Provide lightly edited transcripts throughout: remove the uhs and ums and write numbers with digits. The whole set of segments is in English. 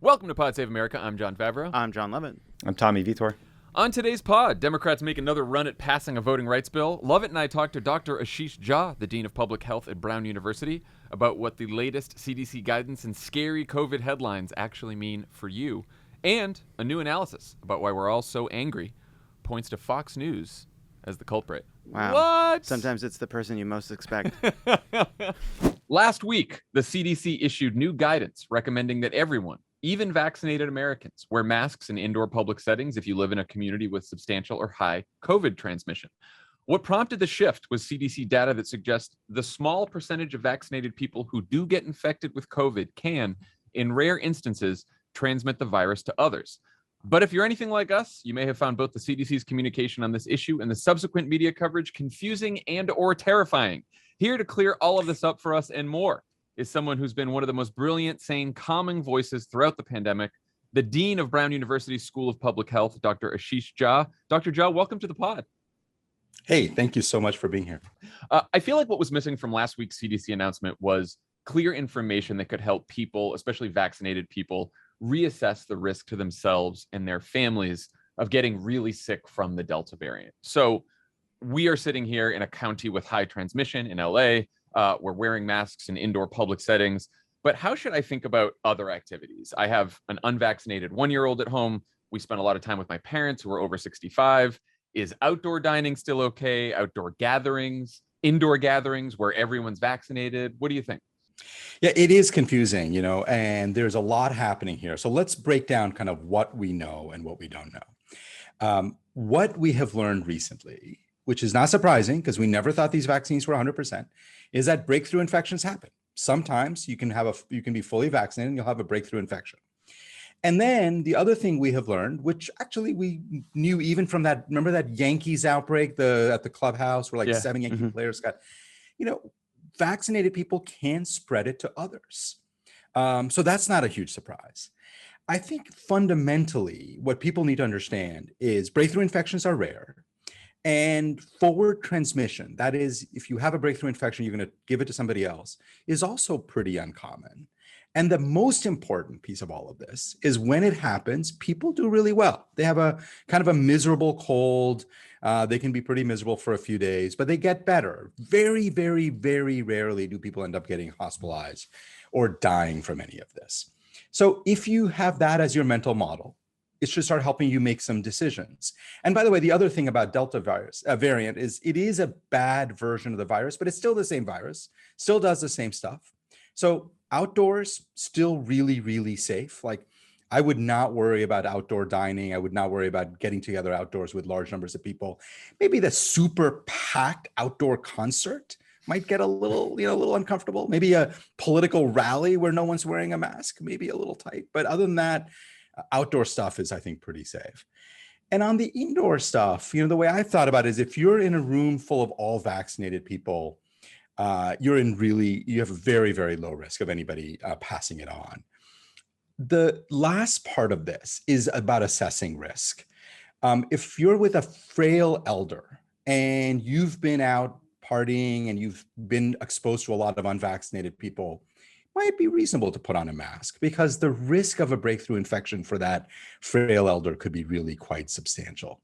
Welcome to Pod Save America. I'm Jon Favreau. I'm Jon Lovett. I'm Tommy Vietor. On today's pod, Democrats make another run at passing a voting rights bill. Lovett and I talked to Dr. Ashish Jha, the Dean of Public Health at Brown University, about what the latest CDC guidance and scary COVID headlines actually mean for you, and a new analysis about why we're all so angry points to Fox News as the culprit. Wow. What? Sometimes it's the person you most expect. Last week, the CDC issued new guidance recommending that everyone, even vaccinated Americans, wear masks in indoor public settings if you live in a community with substantial or high COVID transmission. What prompted the shift was CDC data that suggests the small percentage of vaccinated people who do get infected with COVID can, in rare instances, transmit the virus to others. But if you're anything like us, you may have found both the CDC's communication on this issue and the subsequent media coverage confusing and or terrifying. Here to clear all of this up for us and more is someone who's been one of the most brilliant, sane, calming voices throughout the pandemic, the Dean of Brown University School of Public Health, Dr. Ashish Jha. Dr. Jha, welcome to the pod. Hey, thank you so much for being here. I feel like what was missing from last week's CDC announcement was clear information that could help people, especially vaccinated people, reassess the risk to themselves and their families of getting really sick from the Delta variant. So we are sitting here in a county with high transmission in LA. We're wearing masks in indoor public settings. But how should I think about other activities? I have an unvaccinated 1-year-old at home. We spend a lot of time with my parents who are over 65. Is outdoor dining still okay? Outdoor gatherings, indoor gatherings where everyone's vaccinated? What do you think? Yeah, it is confusing, and there's a lot happening here. So let's break down kind of what we know and what we don't know. What we have learned recently, which is not surprising because we never thought these vaccines were 100%, is that breakthrough infections happen. Sometimes you can be fully vaccinated and you'll have a breakthrough infection. And then the other thing we have learned, which actually we knew even from that, remember that Yankees outbreak at the clubhouse where 7 Yankee players got, vaccinated people can spread it to others. So that's not a huge surprise. I think fundamentally what people need to understand is breakthrough infections are rare. And forward transmission, that is, if you have a breakthrough infection, you're going to give it to somebody else, is also pretty uncommon. And the most important piece of all of this is when it happens, people do really well. They have a kind of a miserable cold. They can be pretty miserable for a few days, but they get better. Very, very, very rarely do people end up getting hospitalized or dying from any of this. So if you have that as your mental model, it should start helping you make some decisions. And by the way, the other thing about Delta variant is it is a bad version of the virus, but it's still the same virus, still does the same stuff. So outdoors, still really, really safe. Like I would not worry about outdoor dining. I would not worry about getting together outdoors with large numbers of people. Maybe the super packed outdoor concert might get a little uncomfortable. Maybe a political rally where no one's wearing a mask, maybe a little tight. But other than that, outdoor stuff is, I think, pretty safe. And on the indoor stuff, the way I thought about it is if you're in a room full of all vaccinated people, you have a very, very low risk of anybody passing it on. The last part of this is about assessing risk. If you're with a frail elder and you've been out partying and you've been exposed to a lot of unvaccinated people, might be reasonable to put on a mask because the risk of a breakthrough infection for that frail elder could be really quite substantial.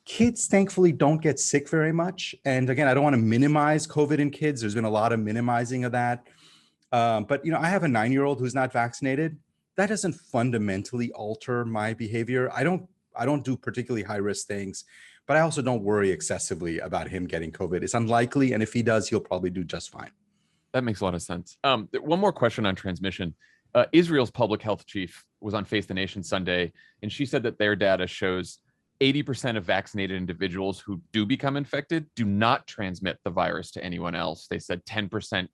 Kids, thankfully, don't get sick very much. And again, I don't want to minimize COVID in kids. There's been a lot of minimizing of that. But I have a 9-year-old who's not vaccinated. That doesn't fundamentally alter my behavior. I don't do particularly high-risk things, but I also don't worry excessively about him getting COVID. It's unlikely. And if he does, he'll probably do just fine. That makes a lot of sense. One more question on transmission. Israel's public health chief was on Face the Nation Sunday, and she said that their data shows 80% of vaccinated individuals who do become infected do not transmit the virus to anyone else. They said 10%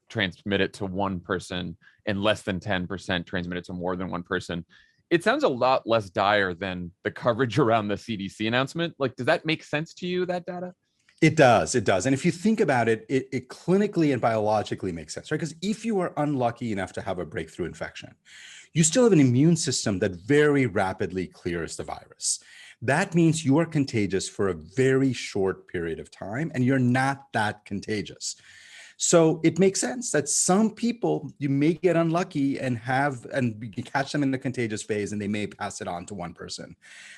transmit it to one person and less than 10% transmit it to more than one person. It sounds a lot less dire than the coverage around the CDC announcement. Does that make sense to you, that data? It does. And if you think about it, it clinically and biologically makes sense, right? Because if you are unlucky enough to have a breakthrough infection, you still have an immune system that very rapidly clears the virus. That means you are contagious for a very short period of time, and you're not that contagious. So it makes sense that some people, you may get unlucky and you can catch them in the contagious phase and they may pass it on to one person.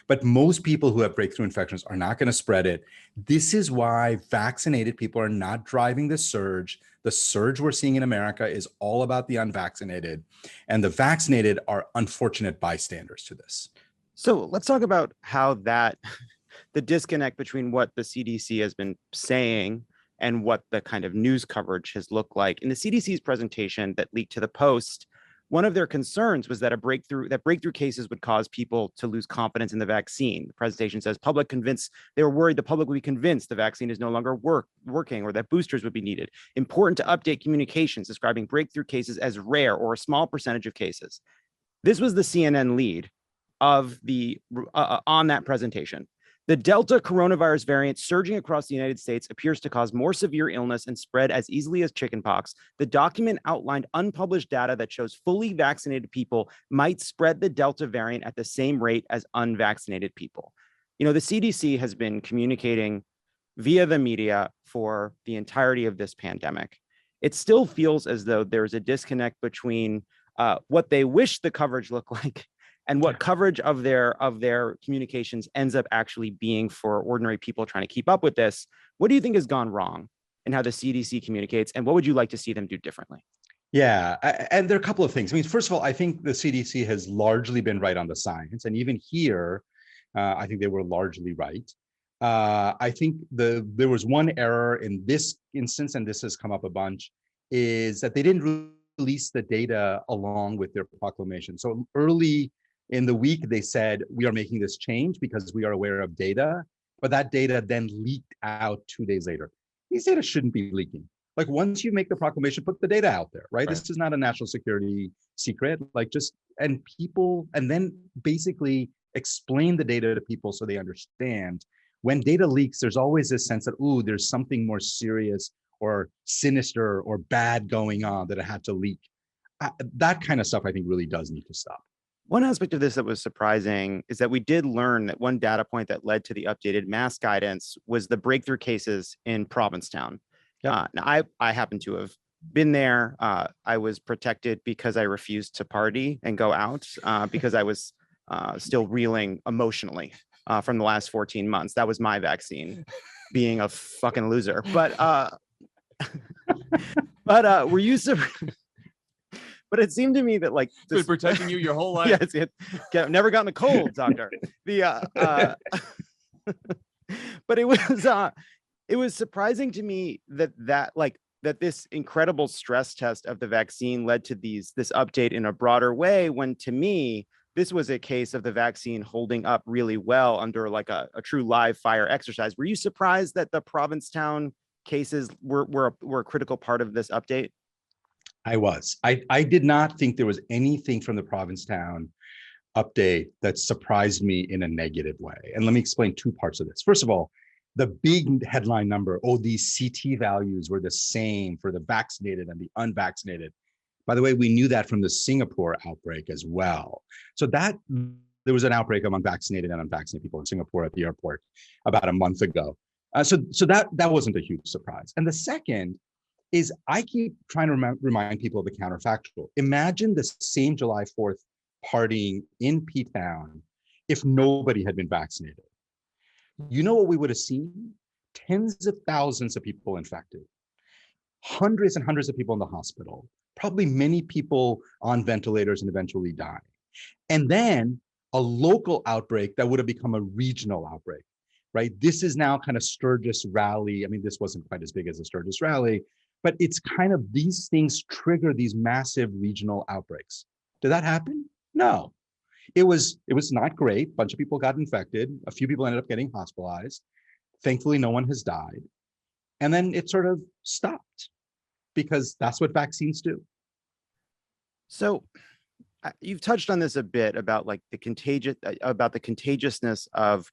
But most people who have breakthrough infections are not going to spread it. This is why vaccinated people are not driving the surge. The surge we're seeing in America is all about the unvaccinated, and the vaccinated are unfortunate bystanders to this. So let's talk about how the disconnect between what the CDC has been saying and what the kind of news coverage has looked like. In the CDC's presentation that leaked to the Post, one of their concerns was that breakthrough cases would cause people to lose confidence in the vaccine. The presentation says they were worried the public would be convinced the vaccine is no longer working or that boosters would be needed. Important to update communications describing breakthrough cases as rare or a small percentage of cases. This was the CNN lead of on that presentation. The Delta coronavirus variant surging across the United States appears to cause more severe illness and spread as easily as chickenpox. The document outlined unpublished data that shows fully vaccinated people might spread the Delta variant at the same rate as unvaccinated people. The CDC has been communicating via the media for the entirety of this pandemic. It still feels as though there's a disconnect between what they wish the coverage looked like and what coverage of their communications ends up actually being for ordinary people trying to keep up with this. What do you think has gone wrong in how the CDC communicates, and what would you like to see them do differently? Yeah, and there are a couple of things. I mean, first of all, I think the CDC has largely been right on the science, and even here, I think they were largely right. I think there was one error in this instance, and this has come up a bunch, is that they didn't release the data along with their proclamation. So early in the week, they said, we are making this change because we are aware of data, but that data then leaked out 2 days later. These data shouldn't be leaking. Like, once you make the proclamation, put the data out there, right? This is not a national security secret. And then basically explain the data to people so they understand. When data leaks, there's always this sense that, ooh, there's something more serious or sinister or bad going on that it had to leak. That kind of stuff, I think, really does need to stop. One aspect of this that was surprising is that we did learn that one data point that led to the updated mask guidance was the breakthrough cases in Provincetown. Now, I happen to have been there. I was protected because I refused to party and go out because I was still reeling emotionally from the last 14 months. That was my vaccine, being a fucking loser. But were you But it seemed to me that this been protecting you your whole life. Yes, never gotten a cold, doctor. But it was surprising to me that this incredible stress test of the vaccine led to this update in a broader way, when to me this was a case of the vaccine holding up really well under a true live fire exercise. Were you surprised that the Provincetown cases were a critical part of this update? I was. I did not think there was anything from the Provincetown update that surprised me in a negative way. And let me explain two parts of this. First of all, the big headline number, these CT values were the same for the vaccinated and the unvaccinated. By the way, we knew that from the Singapore outbreak as well. So there was an outbreak among vaccinated and unvaccinated people in Singapore at the airport about a month ago. So that wasn't a huge surprise. And the second is, I keep trying to remind people of the counterfactual. Imagine the same July 4th partying in P-Town if nobody had been vaccinated. You know what we would have seen? Tens of thousands of people infected, hundreds and hundreds of people in the hospital, probably many people on ventilators and eventually dying. And then a local outbreak that would have become a regional outbreak, right? This is now kind of Sturgis rally. I mean, this wasn't quite as big as a Sturgis rally, but it's kind of, these things trigger these massive regional outbreaks. Did that happen? No. It was not great. A bunch of people got infected. A few people ended up getting hospitalized. Thankfully, no one has died. And then it sort of stopped, because that's what vaccines do. So you've touched on this a bit about the contagiousness of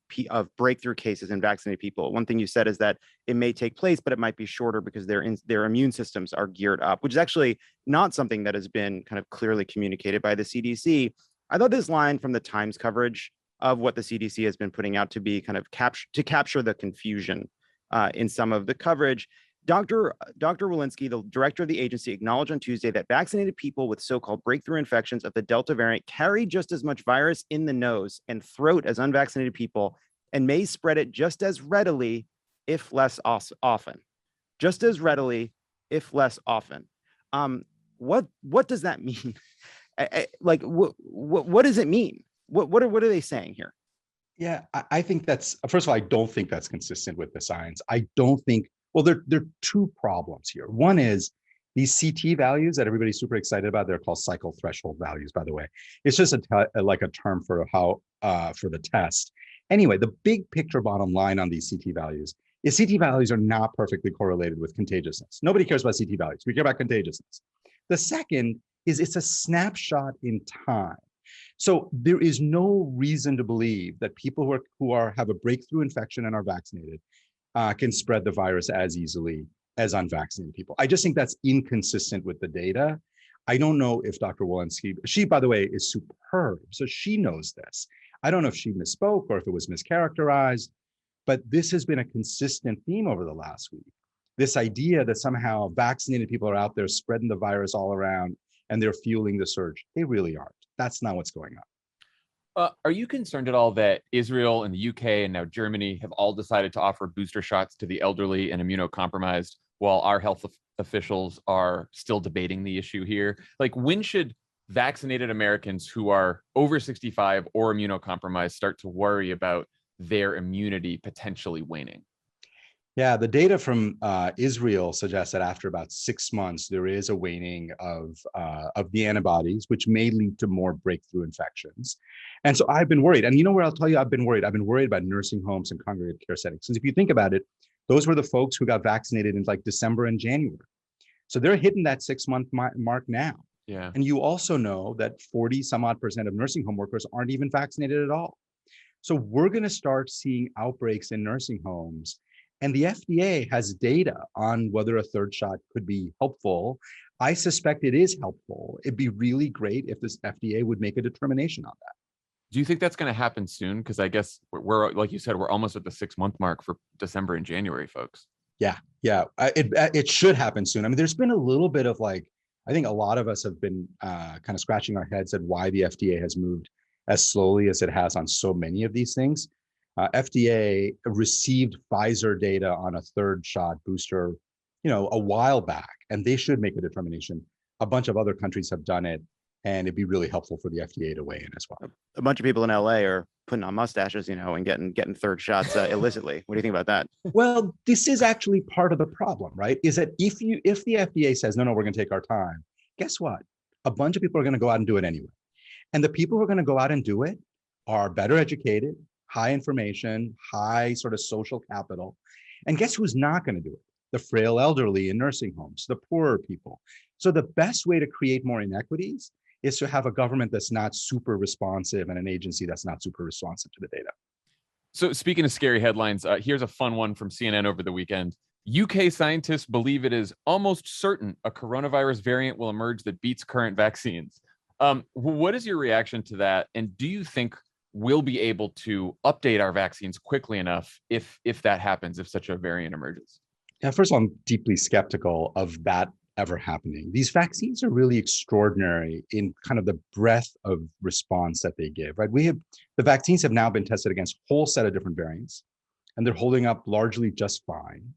breakthrough cases in vaccinated people. One thing you said is that it may take place, but it might be shorter because their immune systems are geared up, which is actually not something that has been kind of clearly communicated by the CDC. I thought this line from the Times coverage of what the CDC has been putting out to be kind of capture the confusion in some of the coverage. Dr. Walensky, the director of the agency, acknowledged on Tuesday that vaccinated people with so-called breakthrough infections of the Delta variant carry just as much virus in the nose and throat as unvaccinated people and may spread it just as readily, if less often. Just as readily, if less often. What does that mean? Like, what does it mean? What are they saying here? Yeah, I think that's, first of all, I don't think that's consistent with the science. I don't think, well, there are two problems here. One is these CT values that everybody's super excited about. They're called cycle threshold values, by the way. It's just like a term for how for the test. Anyway, the big picture bottom line on these CT values is CT values are not perfectly correlated with contagiousness. Nobody cares about CT values. We care about contagiousness. The second is it's a snapshot in time. So there is no reason to believe that people who have a breakthrough infection and are vaccinated can spread the virus as easily as unvaccinated people. I just think that's inconsistent with the data. I don't know if Dr. Walensky, she, by the way, is superb, so she knows this. I don't know if she misspoke or if it was mischaracterized, but this has been a consistent theme over the last week. This idea that somehow vaccinated people are out there spreading the virus all around and they're fueling the surge. They really aren't. That's not what's going on. Are you concerned at all that Israel and the UK and now Germany have all decided to offer booster shots to the elderly and immunocompromised while our health officials are still debating the issue here? Like, when should vaccinated Americans who are over 65 or immunocompromised start to worry about their immunity potentially waning? Yeah, the data from Israel suggests that after about 6 months, there is a waning of the antibodies, which may lead to more breakthrough infections. And so I've been worried. And you know where I'll tell you I've been worried? I've been worried about nursing homes and congregate care settings. Because if you think about it, those were the folks who got vaccinated in like December and January. So they're hitting that 6-month mark now. Yeah. And you also know that 40 some odd % of nursing home workers aren't even vaccinated at all. So we're going to start seeing outbreaks in nursing homes. And the FDA has data on whether a third shot could be helpful. I suspect it is helpful. It'd be really great if this FDA would make a determination on that. Do you think that's going to happen soon? Because I guess we're, like you said, we're almost at the 6-month mark for December and January, folks. Yeah. It should happen soon. I mean, there's been a little bit of like, I think a lot of us have been kind of scratching our heads at why the FDA has moved as slowly as it has on so many of these things. FDA received Pfizer data on a third shot booster, a while back, and they should make a determination. A bunch of other countries have done it, and it'd be really helpful for the FDA to weigh in as well. A bunch of people in LA are putting on mustaches, and getting third shots illicitly. What do you think about that? Well, this is actually part of the problem, right? Is that if the FDA says, no, we're going to take our time, guess what? A bunch of people are going to go out and do it anyway. And the people who are going to go out and do it are better educated, high information, high sort of social capital. And guess who's not going to do it? The frail elderly in nursing homes, the poorer people. So the best way to create more inequities is to have a government that's not super responsive and an agency that's not super responsive to the data. So speaking of scary headlines, here's a fun one from CNN over the weekend. UK scientists believe it is almost certain a coronavirus variant will emerge that beats current vaccines. What is your reaction to that? And do you think we'll be able to update our vaccines quickly enough if that happens, if such a variant emerges? Yeah, first of all, I'm deeply skeptical of that ever happening. These vaccines are really extraordinary in kind of the breadth of response that they give, right? The vaccines have now been tested against a whole set of different variants, and they're holding up largely just fine.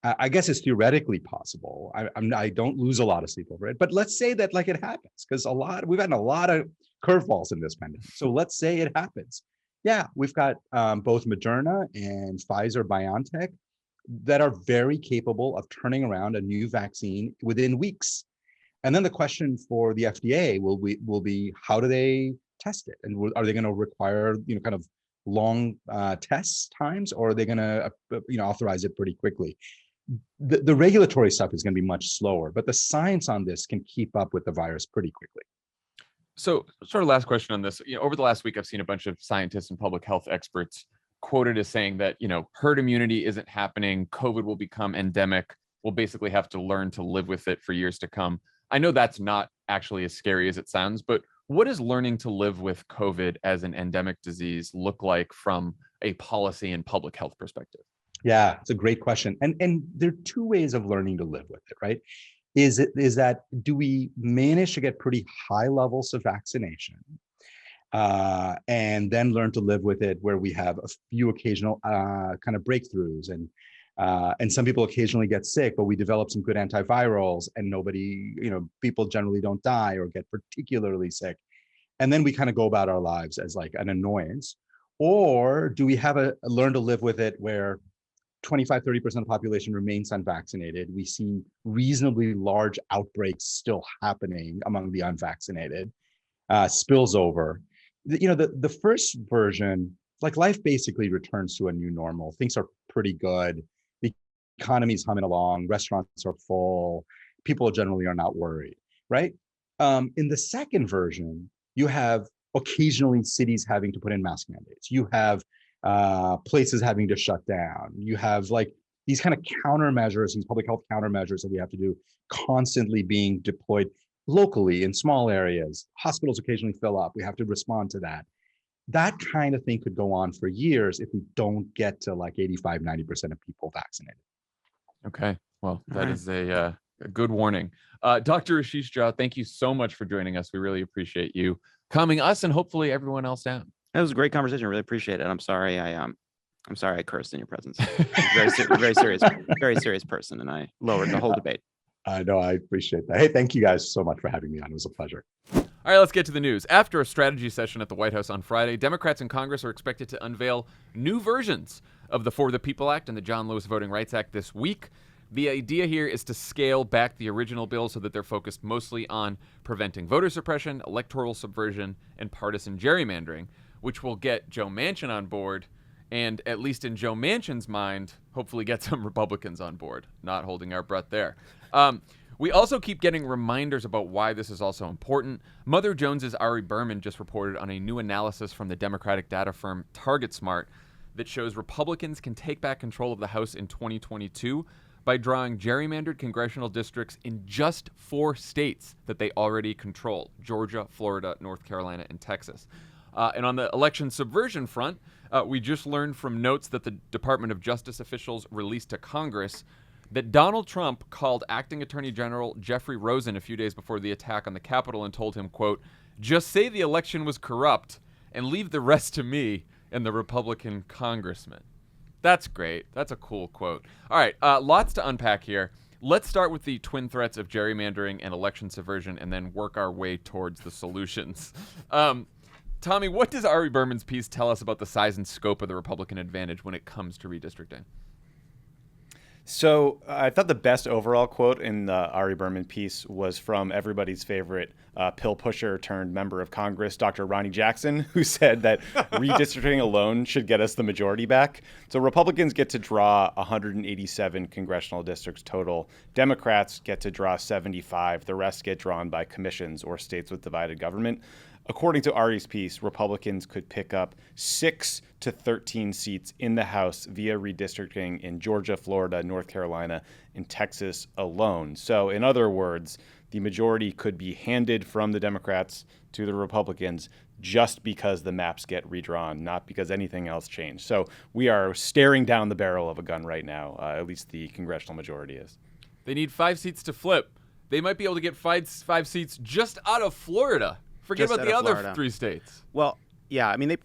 I guess it's theoretically possible. I don't lose a lot of sleep over it, but let's say that like it happens, because we've gotten a lot of curveballs in this pandemic. So let's say it happens. Yeah, we've got both Moderna and Pfizer-BioNTech that are very capable of turning around a new vaccine within weeks. And then the question for the FDA will be how do they test it? And are they going to require kind of long test times, or are they going to authorize it pretty quickly? The regulatory stuff is going to be much slower, but the science on this can keep up with the virus pretty quickly. So sort of last question on this, over the last week, I've seen a bunch of scientists and public health experts quoted as saying that, herd immunity isn't happening. COVID will become endemic. We'll basically have to learn to live with it for years to come. I know that's not actually as scary as it sounds, but what does learning to live with COVID as an endemic disease look like from a policy and public health perspective? Yeah, it's a great question. And there are two ways of learning to live with it, right? Is that do we manage to get pretty high levels of vaccination and then learn to live with it where we have a few occasional kind of breakthroughs and some people occasionally get sick, but we develop some good antivirals and nobody, people generally don't die or get particularly sick. And then we kind of go about our lives as like an annoyance. Or do we have a learn to live with it where 25-30% of the population remains unvaccinated? We see reasonably large outbreaks still happening among the unvaccinated, spills over. The first version, like life basically returns to a new normal. Things are pretty good. The economy's humming along. Restaurants are full. People generally are not worried, right? In the second version, you have occasionally cities having to put in mask mandates. You have places having to shut down. You have like these kind of countermeasures, these public health countermeasures that we have to do constantly being deployed locally in small areas. Hospitals occasionally fill up. We have to respond to that. That kind of thing could go on for years if we don't get to like 85-90% of people vaccinated. Okay. Well, that is a good warning. Dr. Ashish Jha, thank you so much for joining us. We really appreciate you calming us and hopefully everyone else down. That was a great conversation. I really appreciate it. I'm sorry I cursed in your presence. Very serious person, and I lowered the whole debate. I know, I appreciate that. Hey, thank you guys so much for having me on. It was a pleasure. All right, let's get to the news. After a strategy session at the White House on Friday, Democrats in Congress are expected to unveil new versions of the For the People Act and the Jon Lewis Voting Rights Act this week. The idea here is to scale back the original bill so that they're focused mostly on preventing voter suppression, electoral subversion, and partisan gerrymandering, which will get Joe Manchin on board, and at least in Joe Manchin's mind, hopefully get some Republicans on board. Not holding our breath there. We also keep getting reminders about why this is also important. Mother Jones's Ari Berman just reported on a new analysis from the Democratic data firm TargetSmart that shows Republicans can take back control of the House in 2022 by drawing gerrymandered congressional districts in just 4 states that they already control: Georgia, Florida, North Carolina, and Texas. And on the election subversion front, we just learned from notes that the Department of Justice officials released to Congress that Donald Trump called Acting Attorney General Jeffrey Rosen a few days before the attack on the Capitol and told him, quote, "Just say the election was corrupt and leave the rest to me and the Republican congressman." That's great. That's a cool quote. All right, lots to unpack here. Let's start with the twin threats of gerrymandering and election subversion and then work our way towards the solutions. Tommy, what does Ari Berman's piece tell us about the size and scope of the Republican advantage when it comes to redistricting? So I thought the best overall quote in the Ari Berman piece was from everybody's favorite pill pusher turned member of Congress, Dr. Ronnie Jackson, who said that redistricting alone should get us the majority back. So Republicans get to draw 187 congressional districts total. Democrats get to draw 75. The rest get drawn by commissions or states with divided government. According to Ari's piece, Republicans could pick up 6 to 13 seats in the House via redistricting in Georgia, Florida, North Carolina, and Texas alone. So in other words, the majority could be handed from the Democrats to the Republicans just because the maps get redrawn, not because anything else changed. So we are staring down the barrel of a gun right now, at least the congressional majority is. They need 5 seats to flip. They might be able to get 5 seats just out of Florida. Forget about the other 3 states. Well, yeah, I mean,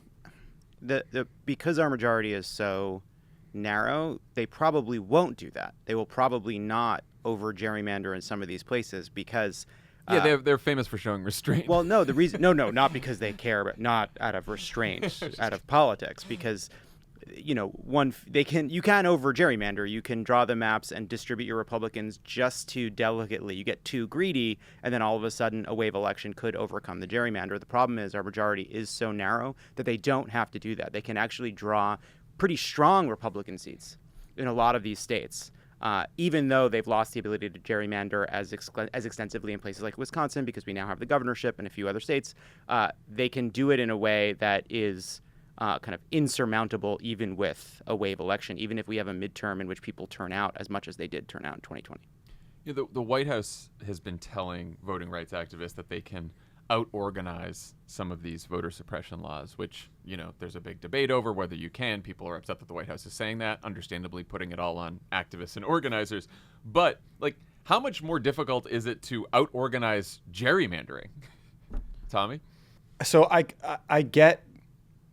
because our majority is so narrow, they probably won't do that. They will probably not over gerrymander in some of these places because they're famous for showing restraint. Well, no, the reason not because they care, but not out of restraint, out of politics, because you can over gerrymander. You can draw the maps and distribute your Republicans just too delicately. You get too greedy, and then all of a sudden a wave election could overcome the gerrymander. The problem is our majority is so narrow that they don't have to do that. They can actually draw pretty strong Republican seats in a lot of these states, even though they've lost the ability to gerrymander as extensively in places like Wisconsin, because we now have the governorship and a few other states. They can do it in a way that is kind of insurmountable even with a wave election, even if we have a midterm in which people turn out as much as they did turn out in 2020. The White House has been telling voting rights activists that they can out-organize some of these voter suppression laws, which, there's a big debate over whether you can. People are upset that the White House is saying that, understandably putting it all on activists and organizers. But, how much more difficult is it to out-organize gerrymandering? Tommy? So I get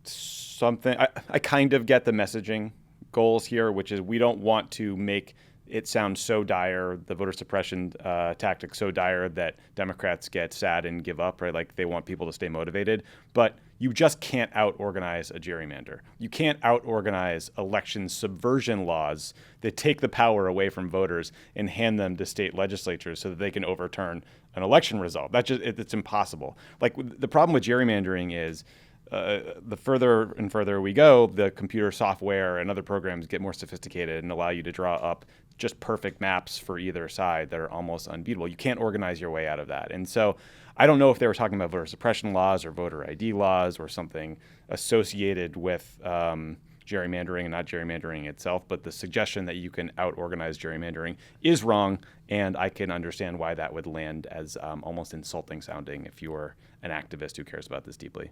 something. I kind of get the messaging goals here, which is we don't want to make it sounds so dire, the voter suppression tactic so dire that Democrats get sad and give up, right? Like they want people to stay motivated. But you just can't out-organize a gerrymander. You can't out-organize election subversion laws that take the power away from voters and hand them to state legislatures so that they can overturn an election result. It's impossible. Like the problem with gerrymandering is the further and further we go, the computer software and other programs get more sophisticated and allow you to draw up just perfect maps for either side that are almost unbeatable. You can't organize your way out of that. And so I don't know if they were talking about voter suppression laws or voter ID laws or something associated with gerrymandering and not gerrymandering itself, but the suggestion that you can out-organize gerrymandering is wrong, and I can understand why that would land as almost insulting sounding if you were an activist who cares about this deeply.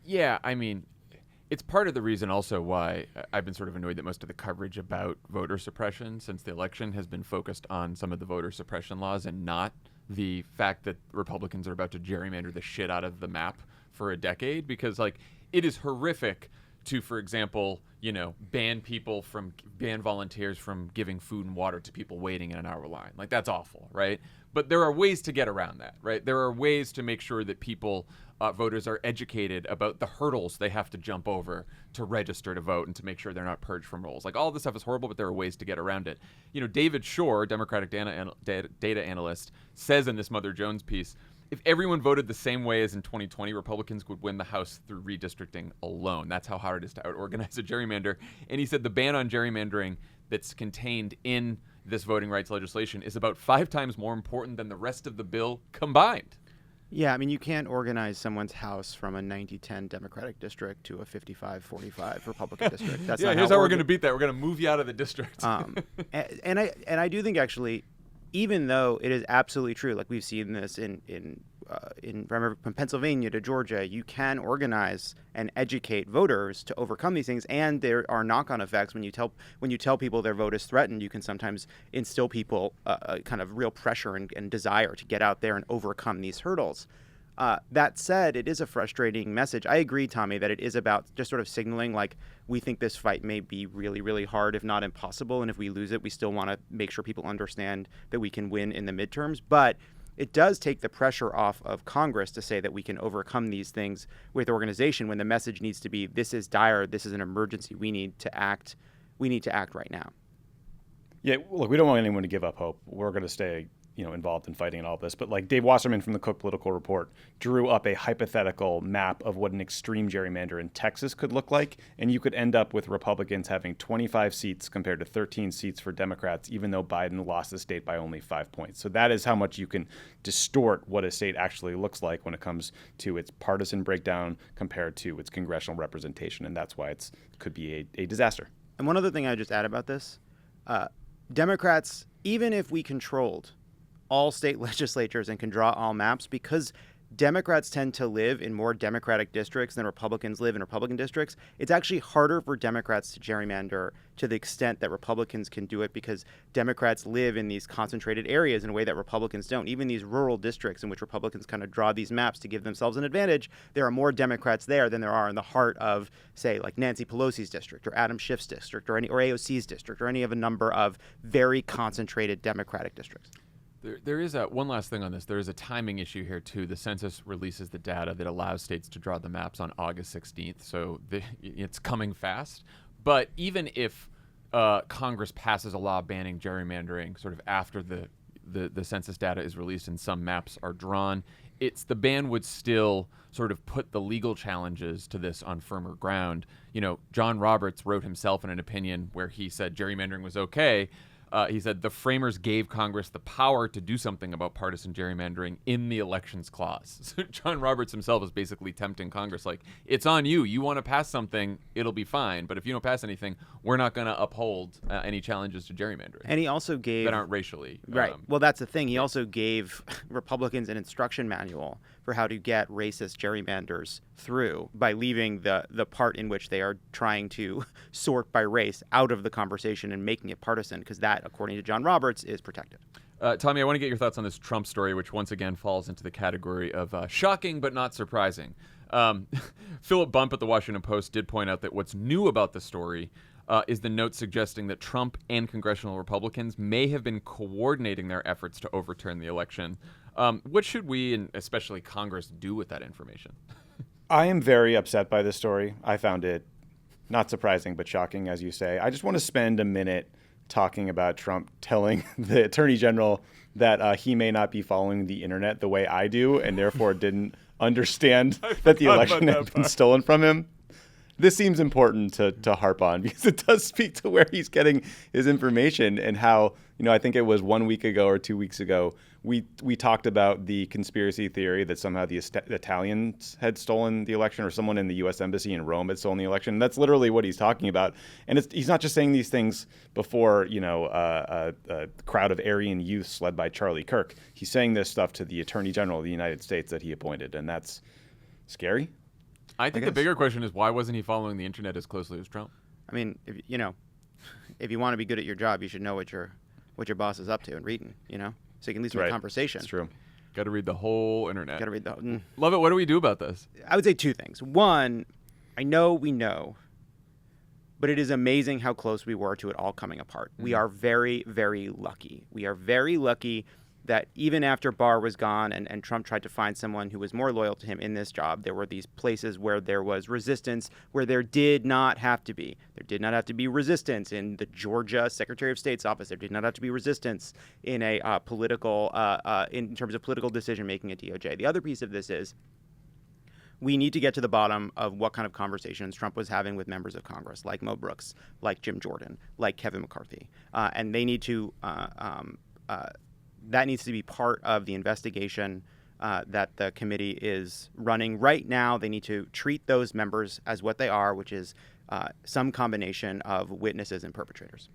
Yeah, I mean, it's part of the reason also why I've been sort of annoyed that most of the coverage about voter suppression since the election has been focused on some of the voter suppression laws and not the fact that Republicans are about to gerrymander the shit out of the map for a decade, because it is horrific to, for example, ban volunteers from giving food and water to people waiting in an hour line. That's awful, right? But there are ways to get around that, right? There are ways to make sure that people, voters, are educated about the hurdles they have to jump over to register to vote and to make sure they're not purged from rolls. All this stuff is horrible, but there are ways to get around it. David Shore, Democratic data analyst, says in this Mother Jones piece, if everyone voted the same way as in 2020, Republicans would win the House through redistricting alone. That's how hard it is to out-organize a gerrymander. And he said the ban on gerrymandering that's contained in this voting rights legislation is about 5 times more important than the rest of the bill combined. Yeah, I mean, you can't organize someone's house from a 90-10 Democratic district to a 55-45 Republican district. That's not here's how we're going to beat that. We're going to move you out of the district. And I do think, actually, even though it is absolutely true, like we've seen this in from Pennsylvania to Georgia, you can organize and educate voters to overcome these things, and there are knock-on effects when you tell people their vote is threatened. You can sometimes instill people a kind of real pressure and desire to get out there and overcome these hurdles. That said, it is a frustrating message. I agree, Tommy, that it is about just sort of signaling we think this fight may be really, really hard, if not impossible. And if we lose it, we still want to make sure people understand that we can win in the midterms. But it does take the pressure off of Congress to say that we can overcome these things with organization when the message needs to be, this is dire, this is an emergency, we need to act right now. Yeah, look, we don't want anyone to give up hope. We're going to stay involved in fighting and all this. But Dave Wasserman from the Cook Political Report drew up a hypothetical map of what an extreme gerrymander in Texas could look like. And you could end up with Republicans having 25 seats compared to 13 seats for Democrats, even though Biden lost the state by only 5 points. So that is how much you can distort what a state actually looks like when it comes to its partisan breakdown compared to its congressional representation. And that's why it could be a disaster. And one other thing I would just add about this, Democrats, even if we controlled all state legislatures and can draw all maps, because Democrats tend to live in more Democratic districts than Republicans live in Republican districts, it's actually harder for Democrats to gerrymander to the extent that Republicans can do it, because Democrats live in these concentrated areas in a way that Republicans don't. Even these rural districts in which Republicans kind of draw these maps to give themselves an advantage, there are more Democrats there than there are in the heart of, say, Nancy Pelosi's district or Adam Schiff's district or AOC's district or any of a number of very concentrated Democratic districts. There is one last thing on this. There is a timing issue here, too. The census releases the data that allows states to draw the maps on August 16th, so it's coming fast. But even if Congress passes a law banning gerrymandering sort of after the census data is released and some maps are drawn, the ban would still sort of put the legal challenges to this on firmer ground. John Roberts wrote himself in an opinion where he said gerrymandering was okay. He said the framers gave Congress the power to do something about partisan gerrymandering in the elections clause. So John Roberts himself is basically tempting Congress, it's on you. You want to pass something, it'll be fine. But if you don't pass anything, we're not going to uphold any challenges to gerrymandering. And he also gave... that aren't racially... Right. Well, that's the thing. He also gave Republicans an instruction manual for how to get racist gerrymanders through by leaving the part in which they are trying to sort by race out of the conversation and making it partisan, because that, according to John Roberts, is protected. Tommy, I want to get your thoughts on this Trump story, which once again falls into the category of shocking but not surprising. Philip Bump at the Washington Post did point out that what's new about the story is the note suggesting that Trump and congressional Republicans may have been coordinating their efforts to overturn the election. What should we, and especially Congress, do with that information? I am very upset by this story. I found it not surprising, but shocking, as you say. I just want to spend a minute talking about Trump telling the Attorney General that he may not be following the internet the way I do, and therefore didn't understand that the election had been stolen from him. This seems important to harp on, because it does speak to where he's getting his information, and how, I think it was 1 week ago or 2 weeks ago, we talked about the conspiracy theory that somehow the Italians had stolen the election, or someone in the U.S. Embassy in Rome had stolen the election. That's literally what he's talking about. And he's not just saying these things before, a crowd of Aryan youths led by Charlie Kirk. He's saying this stuff to the Attorney General of the United States that he appointed, and that's scary. I think the bigger question is, why wasn't he following the internet as closely as Trump? I mean, if you want to be good at your job, you should know what your boss is up to and reading, so you can at least have a conversation. That's true. Got to read the whole internet. Got to read the. Lovett, what do we do about this? I would say two things. One, I know we know, but it is amazing how close we were to it all coming apart. We are very, very lucky. We are very lucky that even after Barr was gone and Trump tried to find someone who was more loyal to him in this job, there were these places where there was resistance, where there did not have to be. There did not have to be resistance in the Georgia Secretary of State's office. There did not have to be resistance in a in terms of political decision-making at DOJ. The other piece of this is we need to get to the bottom of what kind of conversations Trump was having with members of Congress, like Mo Brooks, like Jim Jordan, like Kevin McCarthy. And they need to... that needs to be part of the investigation that the committee is running right now. They need to treat those members as what they are, which is some combination of witnesses and perpetrators.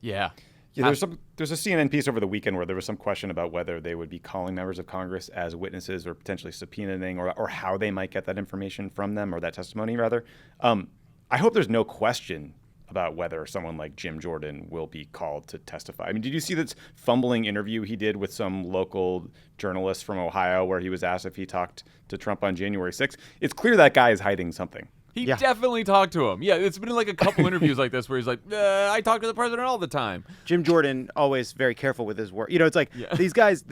Yeah. There's a CNN piece over the weekend where there was some question about whether they would be calling members of Congress as witnesses or potentially subpoenaing, or how they might get that information from them, or that testimony rather. I hope there's no question about whether someone like Jim Jordan will be called to testify. I mean, did you see this fumbling interview he did with some local journalist from Ohio where he was asked if he talked to Trump on January 6th? It's clear that guy is hiding something. He definitely talked to him. Yeah, it's been like a couple interviews like this where he's like, I talk to the president all the time. Jim Jordan, always very careful with his word. It's like these guys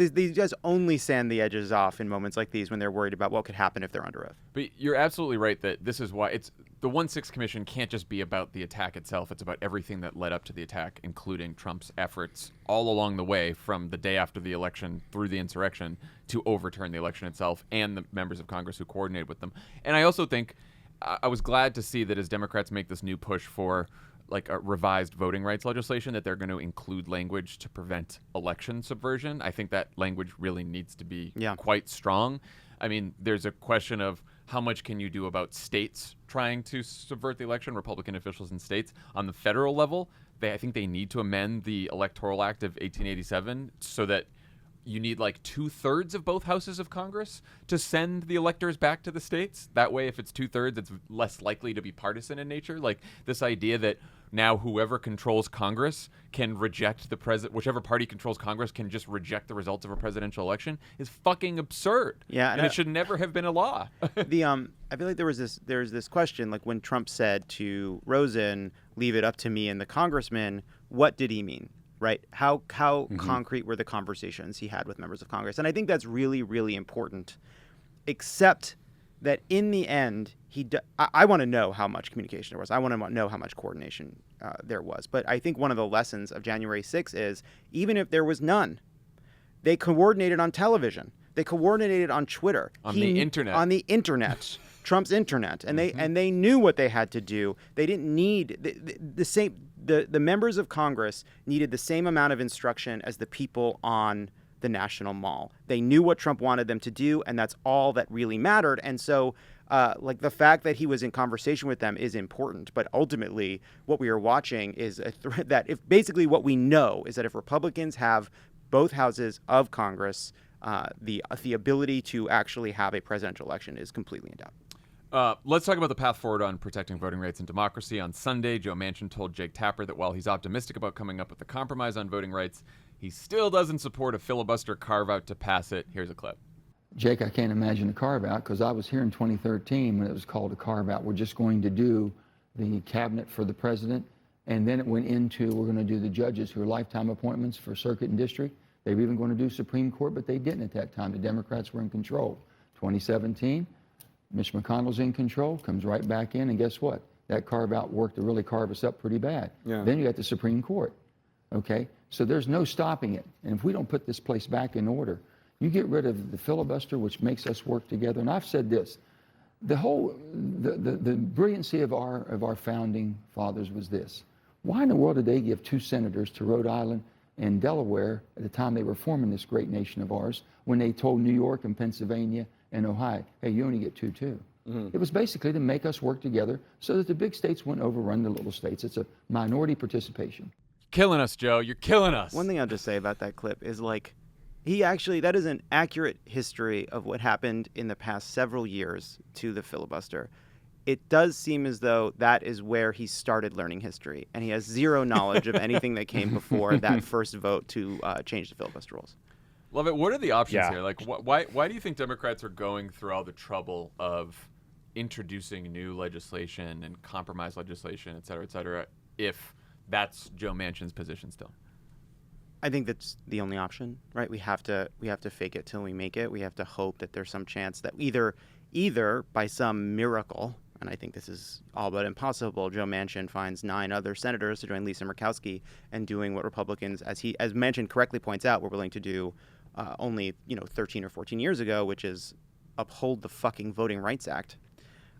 only sand the edges off in moments like these when they're worried about what could happen if they're under oath. But you're absolutely right that this is why the 1-6 Commission can't just be about the attack itself. It's about everything that led up to the attack, including Trump's efforts all along the way from the day after the election through the insurrection to overturn the election itself, and the members of Congress who coordinated with them. And I also think I was glad to see that as Democrats make this new push for like a revised voting rights legislation, that they're going to include language to prevent election subversion. I think that language really needs to be quite strong. I mean, there's a question of how much can you do about states trying to subvert the election, Republican officials in states. On the federal level, I think they need to amend the Electoral Act of 1887 so that you need like 2/3 of both houses of Congress to send the electors back to the states. That way, if it's 2/3, it's less likely to be partisan in nature. Like this idea that now whoever controls Congress can reject the president, whichever party controls Congress can just reject the results of a presidential election is fucking absurd. Yeah, and it should never have been a law. I feel like there's this question, like when Trump said to Rosen, "Leave it up to me and the congressman," what did he mean? Right? How concrete were the conversations he had with members of Congress? And I think that's really, really important, except that in the end, I want to know how much communication there was. I want to know how much coordination there was. But I think one of the lessons of January 6th is, even if there was none, they coordinated on television. They coordinated on Twitter. On the internet. On the internet. Trump's internet. And they knew what they had to do. They didn't need the same. The members of Congress needed the same amount of instruction as the people on the National Mall. They knew what Trump wanted them to do, and that's all that really mattered. And so, like the fact that he was in conversation with them is important. But ultimately, what we are watching is a threat that if basically what we know is that if Republicans have both houses of Congress the ability to actually have a presidential election is completely in doubt. Let's talk about the path forward on protecting voting rights and democracy. On Sunday, Joe Manchin told Jake Tapper that while he's optimistic about coming up with a compromise on voting rights, he still doesn't support a filibuster carve-out to pass it. Here's a clip. Jake, I can't imagine a carve-out because I was here in 2013 when it was called a carve-out. We're just going to do the cabinet for the president, and then it went into we're going to do the judges who are lifetime appointments for circuit and district. They were even going to do Supreme Court, but they didn't at that time. The Democrats were in control. 2017. Mitch McConnell's in control, comes right back in, and guess what? That carve-out worked to really carve us up pretty bad. Yeah. Then you got the Supreme Court, okay? So there's no stopping it. And if we don't put this place back in order, you get rid of the filibuster, which makes us work together. And I've said this, the brilliancy of our founding fathers was this. Why in the world did they give 2 senators to Rhode Island and Delaware at the time they were forming this great nation of ours when they told New York and Pennsylvania and Ohio, hey, you only get 2 too. Mm-hmm. It was basically to make us work together so that the big states wouldn't overrun the little states. It's a minority participation. Killing us, Joe. You're killing us. One thing I'll just say about that clip is that is an accurate history of what happened in the past several years to the filibuster. It does seem as though that is where he started learning history, and he has zero knowledge of anything that came before that first vote to change the filibuster rules. Lovett, what are the options here? Like, why do you think Democrats are going through all the trouble of introducing new legislation and compromise legislation, et cetera, if that's Joe Manchin's position still? I think that's the only option, right? We have to fake it till we make it. We have to hope that there's some chance that either by some miracle, and I think this is all but impossible, Joe Manchin finds 9 other senators to join Lisa Murkowski and doing what Republicans, as Manchin correctly points out, were willing to do only 13 or 14 years ago, which is uphold the fucking Voting Rights Act.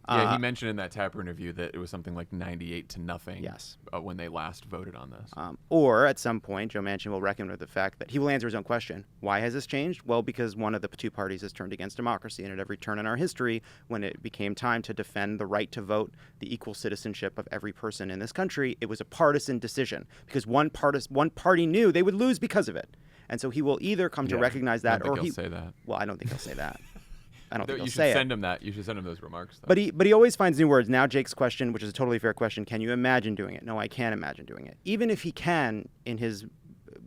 Yeah, he mentioned in that Tapper interview that it was something like 98-0. Yes. When they last voted on this. Or at some point, Joe Manchin will reckon with the fact that he will answer his own question. Why has this changed? Well, because one of the 2 parties has turned against democracy, and at every turn in our history, when it became time to defend the right to vote, the equal citizenship of every person in this country, it was a partisan decision because one party knew they would lose because of it. And so he will either come to recognize that, or he'll say that. Well, I don't think he'll say that. I don't think you he'll should say send him that. You should send him those remarks, though. But he always finds new words. Now Jake's question, which is a totally fair question, can you imagine doing it? No, I can't imagine doing it. Even if he can, in his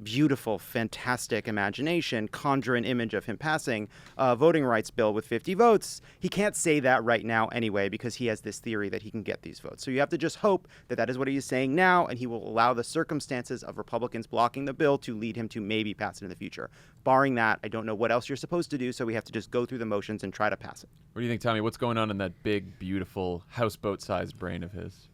beautiful, fantastic imagination, conjure an image of him passing a voting rights bill with 50 votes, he can't say that right now anyway because he has this theory that he can get these votes. So you have to just hope that that is what he is saying now, and he will allow the circumstances of Republicans blocking the bill to lead him to maybe pass it in the future. Barring that, I don't know what else you're supposed to do, so we have to just go through the motions and try to pass it. What do you think, Tommy? What's going on in that big, beautiful, houseboat-sized brain of his?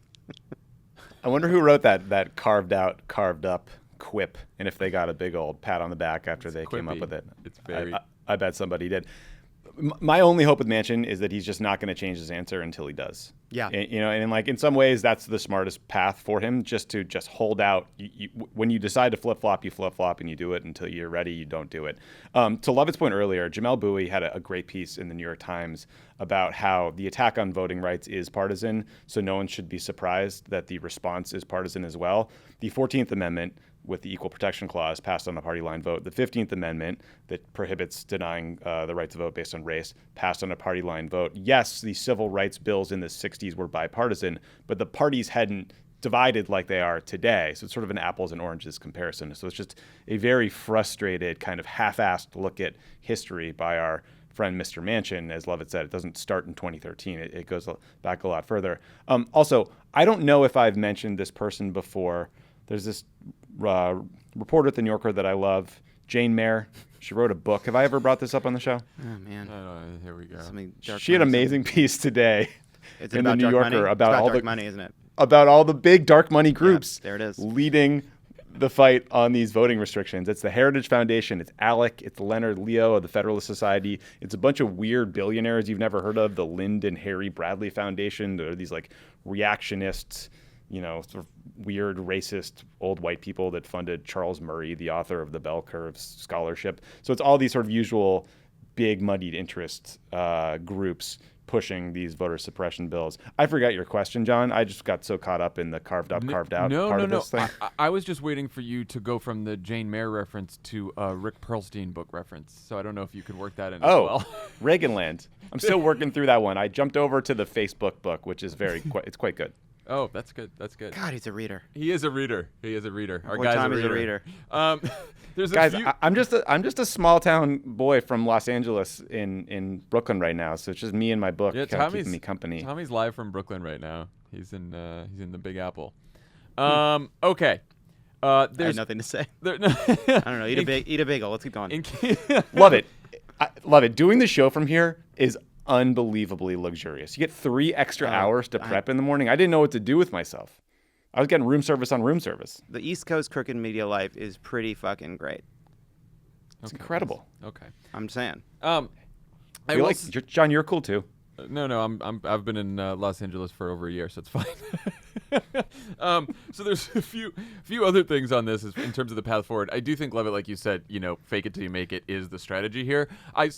I wonder who wrote that carved up quip, and if they got a big old pat on the back after they came up with it. It's very. I bet somebody did. My only hope with Manchin is that he's just not going to change his answer until he does. Yeah. And like in some ways, that's the smartest path for him, just to hold out. When you decide to flip-flop, you flip-flop, and you do it until you're ready. You don't do it. To Lovett's point earlier, Jamel Bouie had a great piece in the New York Times about how the attack on voting rights is partisan, so no one should be surprised that the response is partisan as well. The 14th Amendment, with the Equal Protection Clause, passed on a party line vote. The 15th Amendment, that prohibits denying the right to vote based on race, passed on a party line vote. Yes, the civil rights bills in the 60s were bipartisan, but the parties hadn't divided like they are today. So it's sort of an apples and oranges comparison. So it's just a very frustrated, kind of half-assed look at history by our friend Mr. Manchin. As Lovett said, it doesn't start in 2013. It goes back a lot further. Also, I don't know if I've mentioned this person before. There's this reporter at the New Yorker that I love, Jane Mayer. She wrote a book. Have I ever brought this up on the show? Oh, man. Here we go. She had an amazing piece today in the New Yorker about all dark money, isn't it? About all the big dark money groups there it is. Leading the fight on these voting restrictions. It's the Heritage Foundation. It's ALEC. It's Leonard Leo of the Federalist Society. It's a bunch of weird billionaires you've never heard of. The Lynd and Harry Bradley Foundation. There are these like reactionists, sort of weird, racist, old white people that funded Charles Murray, the author of the Bell Curve Scholarship. So it's all these sort of usual big, muddied interest groups pushing these voter suppression bills. I forgot your question, John. I just got so caught up in the carved out part of this thing. I was just waiting for you to go from the Jane Mayer reference to a Rick Perlstein book reference. So I don't know if you could work that in as well. Reaganland. I'm still working through that one. I jumped over to the Facebook book, which is it's quite good. Oh, that's good. That's good. God, he's a reader. He is a reader. Our Boy, guy's Tommy's a reader. There's Guys, a few... I'm just a small town boy from Los Angeles in Brooklyn right now, so it's just me and my book kind of keeping me company. Tommy's live from Brooklyn right now. He's in the Big Apple. Okay. I There's have nothing to say. no, I don't know. Eat a bagel. Let's keep going. Love it. I love it. Doing the show from here is unbelievably luxurious. You get 3 extra hours to prep in the morning. I didn't know what to do with myself. I was getting room service on room service. The East Coast crooked media life is pretty fucking great. It's incredible. Okay. I'm saying. John, you're cool too. No, I've been in Los Angeles for over a year, so it's fine. So there's a few other things on this in terms of the path forward. I do think, Lovett, like you said, fake it till you make it is the strategy here. I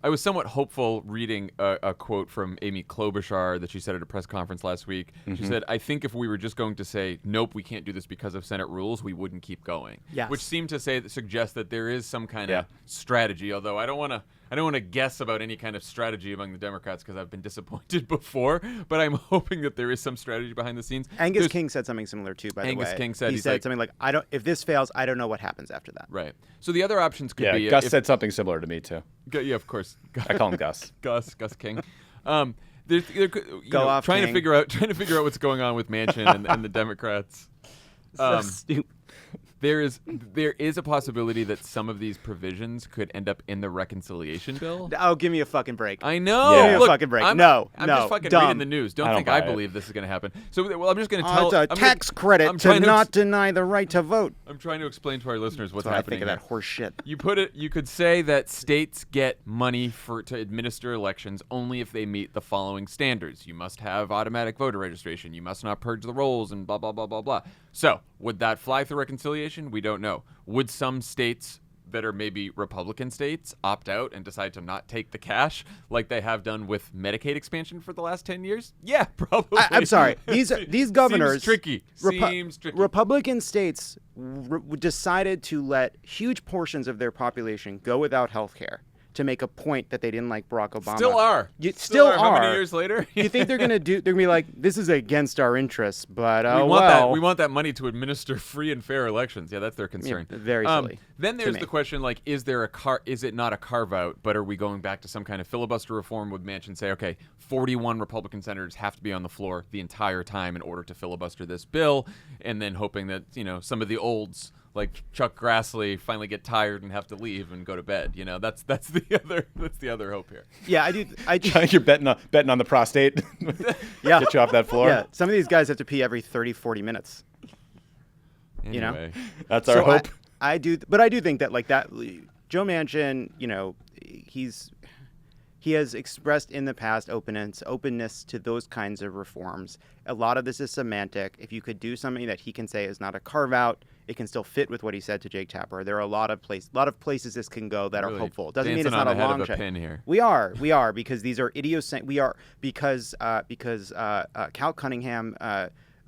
was somewhat hopeful reading a quote from Amy Klobuchar that she said at a press conference last week. Mm-hmm. She said, I think if we were just going to say, nope, we can't do this because of Senate rules, we wouldn't keep going. Yes. Which seemed to suggest that there is some kind of strategy, although I don't want to guess about any kind of strategy among the Democrats because I've been disappointed before, but I'm hoping that there is some strategy behind the scenes. Angus King said something similar too, by the way. Angus King said, he said something like, if this fails, I don't know what happens after that. Right. So the other options could be... Gus said something similar to me too. Yeah, of course. I call him Gus. Gus King. Trying King. to figure out what's going on with Manchin and the Democrats. So stupid. There is a possibility that some of these provisions could end up in the reconciliation bill. Oh, give me a fucking break. I know. Yeah. Give me a fucking break. I'm just fucking dumb. reading the news. Don't think I believe this is going to happen. So, I'm just going to tell. It's a tax credit to not deny the right to vote. I'm trying to explain to our listeners what's That's happening. I think of that horse shit. You could say that states get money to administer elections only if they meet the following standards. You must have automatic voter registration. You must not purge the rolls and blah, blah, blah, blah, blah. So, would that fly through reconciliation? We don't know. Would some states that are maybe Republican states opt out and decide to not take the cash like they have done with Medicaid expansion for the last 10 years? Yeah, probably. I'm sorry. These governors... Seems tricky. Republican states decided to let huge portions of their population go without health care to make a point that they didn't like Barack Obama. Still are. Still are. How many years later? You think they're gonna be like, this is against our interests, but we want that money to administer free and fair elections. Yeah, that's their concern. Yeah, very silly. Then there's the question, like, is it not a carve out, but are we going back to some kind of filibuster reform? Would Manchin say, okay, 41 Republican senators have to be on the floor the entire time in order to filibuster this bill, and then hoping that some of the olds like Chuck Grassley finally get tired and have to leave and go to bed. That's the other hope here. Yeah, I do. You're betting on the prostate. Yeah, get you off that floor. Yeah, some of these guys have to pee every 30, 40 minutes. Anyway. That's our hope. I do, but I do think that Joe Manchin, he has expressed in the past openness to those kinds of reforms. A lot of this is semantic. If you could do something that he can say is not a carve out, it can still fit with what he said to Jake Tapper. There are a lot of places this can go that are hopeful. Doesn't mean it's not a long shot. We are because these are idiosyncratic. We are because Cal Cunningham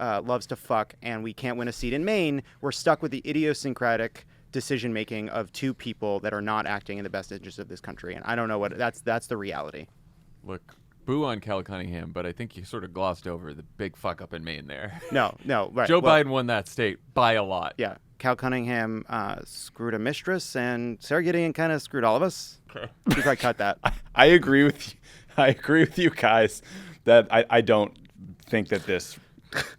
loves to fuck, and we can't win a seat in Maine. We're stuck with the idiosyncratic decision making of two people that are not acting in the best interest of this country, and I don't know what that's the reality. Look, boo on Cal Cunningham, but I think you sort of glossed over the big fuck up in Maine there. No, right. Joe Biden won that state by a lot. Yeah, Cal Cunningham screwed a mistress, and Sarah Gideon kind of screwed all of us. Okay. You probably cut that. I agree with you. I agree with you guys that I don't think that this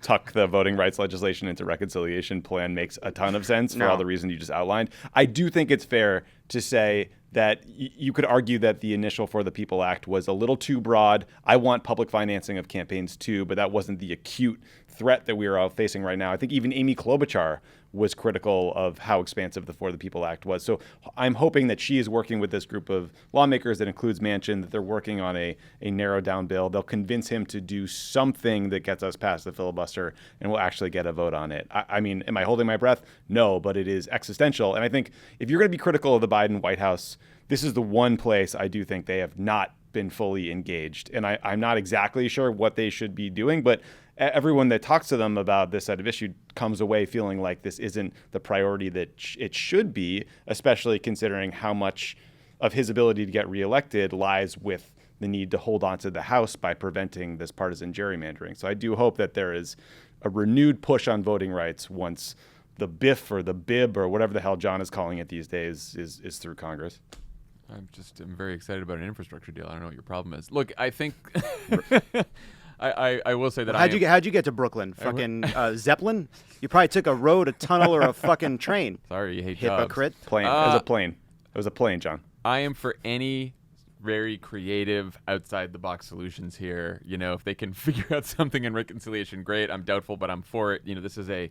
tuck the voting rights legislation into reconciliation plan makes a ton of sense for all the reasons you just outlined. I do think it's fair to say that you could argue that the initial For the People Act was a little too broad. I want public financing of campaigns too, but that wasn't the acute threat that we are all facing right now. I think even Amy Klobuchar was critical of how expansive the For the People Act was. So I'm hoping that she is working with this group of lawmakers that includes Manchin, that they're working on a narrowed down bill. They'll convince him to do something that gets us past the filibuster, and we'll actually get a vote on it. I mean, am I holding my breath? No, but it is existential. And I think if you're going to be critical of the Biden White House, this is the one place I do think they have not been fully engaged. And I'm not exactly sure what they should be doing, but everyone that talks to them about this side of issue comes away feeling like this isn't the priority that it should be, especially considering how much of his ability to get reelected lies with the need to hold on to the House by preventing this partisan gerrymandering. So I do hope that there is a renewed push on voting rights once the BIF or the BIB or whatever the hell John is calling it these days is through Congress. I'm very excited about an infrastructure deal. I don't know what your problem is. Look, I think I will say that how'd you get to Brooklyn? Fucking Zeppelin? You probably took a road, a tunnel, or a fucking train. Sorry, you hate hypocrite. Plane. It was a plane. It was a plane, John. I am for any very creative outside the box solutions here. You know, if they can figure out something in reconciliation, great. I'm doubtful, but I'm for it. You know, this is a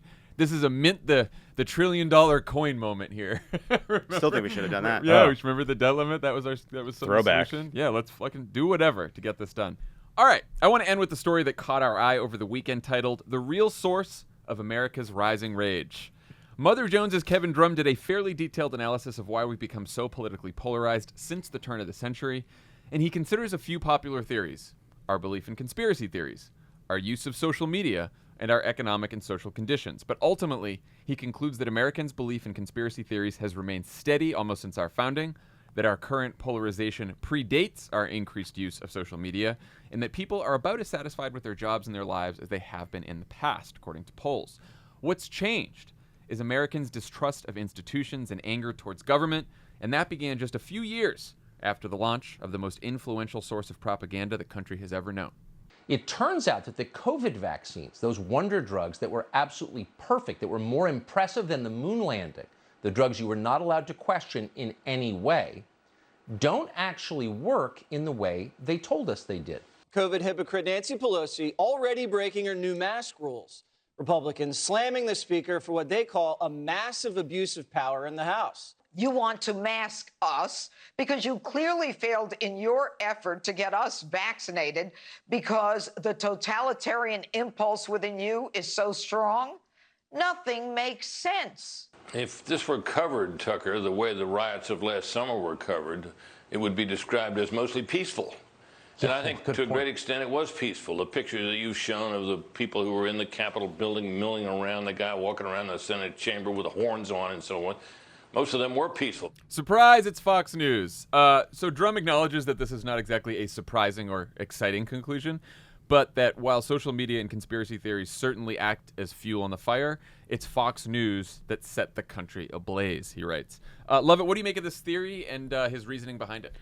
mint the $1 trillion coin moment here. Still think we should have done that. Yeah, we should remember the debt limit. That was some throwback. Solution. Yeah, let's fucking do whatever to get this done. All right, I want to end with the story that caught our eye over the weekend, titled "The Real Source of America's Rising Rage." Mother Jones's Kevin Drum did a fairly detailed analysis of why we've become so politically polarized since the turn of the century, and he considers a few popular theories: our belief in conspiracy theories, our use of social media, and our economic and social conditions. But ultimately, he concludes that Americans' belief in conspiracy theories has remained steady almost since our founding, that our current polarization predates our increased use of social media, and that people are about as satisfied with their jobs and their lives as they have been in the past, according to polls. What's changed is Americans' distrust of institutions and anger towards government, and that began just a few years after the launch of the most influential source of propaganda the country has ever known. It turns out that the COVID vaccines, those wonder drugs that were absolutely perfect, that were more impressive than the moon landing, the drugs you were not allowed to question in any way, don't actually work in the way they told us they did. COVID hypocrite Nancy Pelosi already breaking her new mask rules. Republicans slamming the speaker for what they call a massive abuse of power in the House. You want to mask us because you clearly failed in your effort to get us vaccinated because the totalitarian impulse within you is so strong? Nothing makes sense. If this were covered, Tucker, the way the riots of last summer were covered, it would be described as mostly peaceful. And I think to a great extent it was peaceful. The picture that you've shown of the people who were in the Capitol building milling around, the guy walking around the Senate chamber with the horns on and so on, most of them were peaceful. Surprise, it's Fox News. So Drum acknowledges that this is not exactly a surprising or exciting conclusion, but that while social media and conspiracy theories certainly act as fuel on the fire, it's Fox News that set the country ablaze, he writes. Lovett, what do you make of this theory and his reasoning behind it?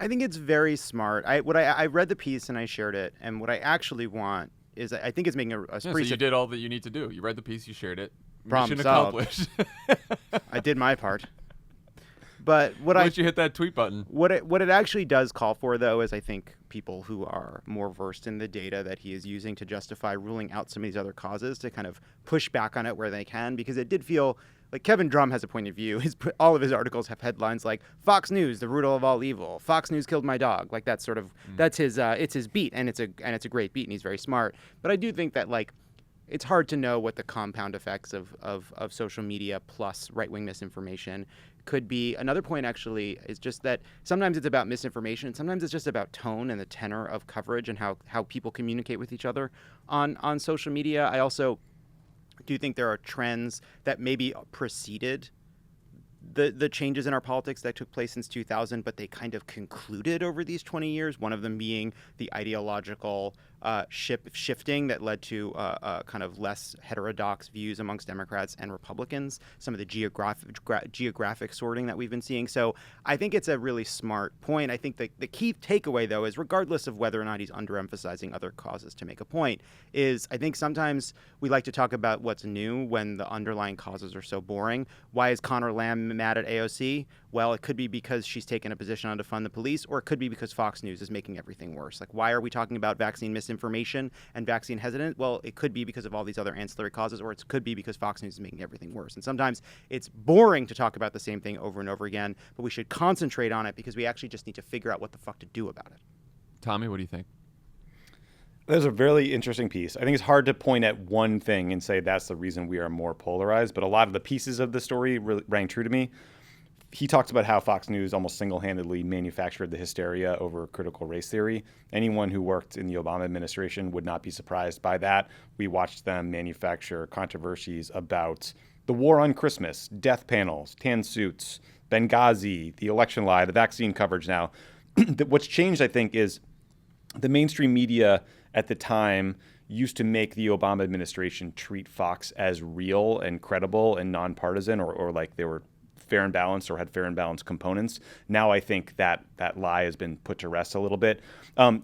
I think it's very smart. I read the piece and I shared it, and what I actually want is I think it's making so you did all that you need to do. You read the piece, you shared it. Problem Mission solved. accomplished. I did my part. But once you hit that tweet button. What it actually does call for, though, is I think people who are more versed in the data that he is using to justify ruling out some of these other causes to kind of push back on it where they can, because it did feel like Kevin Drum has a point of view. All of his articles have headlines like "Fox News, the root of all evil," "Fox News killed my dog." Like that's sort of that's his it's his beat, and it's a great beat, and he's very smart. But I do think that like it's hard to know what the compound effects of social media plus right-wing misinformation could be. Another point actually is just that sometimes it's about misinformation, sometimes it's just about tone and the tenor of coverage and how people communicate with each other on social media. I also do think there are trends that maybe preceded the changes in our politics that took place since 2000, but they kind of concluded over these 20 years, one of them being the ideological shifting that led to kind of less heterodox views amongst Democrats and Republicans, some of the geographic sorting that we've been seeing. So I think it's a really smart point. I think the key takeaway, though, is regardless of whether or not he's underemphasizing other causes to make a point, is I think sometimes we like to talk about what's new when the underlying causes are so boring. Why is Conor Lamb mad at AOC? Well, it could be because she's taken a position on to fund the police, or it could be because Fox News is making everything worse. Like, why are we talking about vaccine misinformation and vaccine hesitant? Well, it could be because of all these other ancillary causes, or it could be because Fox News is making everything worse. And sometimes it's boring to talk about the same thing over and over again, but we should concentrate on it because we actually just need to figure out what the fuck to do about it. Tommy, what do you think? There's a really interesting piece. I think it's hard to point at one thing and say that's the reason we are more polarized, but a lot of the pieces of the story really rang true to me. he talks about how Fox News almost single-handedly manufactured the hysteria over critical race theory. Anyone who worked in the Obama administration would not be surprised by that. We watched them manufacture controversies about the war on Christmas, death panels, tan suits, Benghazi, the election lie, the vaccine coverage now. What's changed, I think, is the mainstream media at the time used to make the Obama administration treat Fox as real and credible and nonpartisan, or like they were fair and balanced or had fair and balanced components. Now I think that lie has been put to rest a little bit.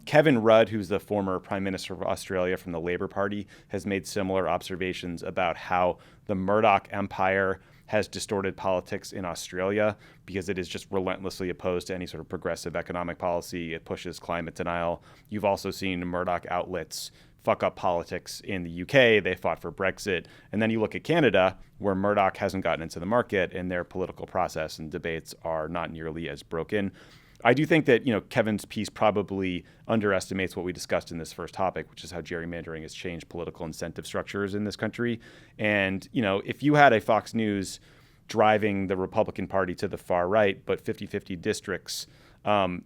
Kevin Rudd, who's the former Prime Minister of Australia from the Labour Party, has made similar observations about how the Murdoch empire has distorted politics in Australia because it is just relentlessly opposed to any sort of progressive economic policy. It pushes climate denial. You've also seen Murdoch outlets fuck up politics in the UK. They fought for Brexit. And then you look at Canada, where Murdoch hasn't gotten into the market and their political process and debates are not nearly as broken. I do think that, Kevin's piece probably underestimates what we discussed in this first topic, which is how gerrymandering has changed political incentive structures in this country. And, if you had a Fox News driving the Republican Party to the far right, but 50-50 districts,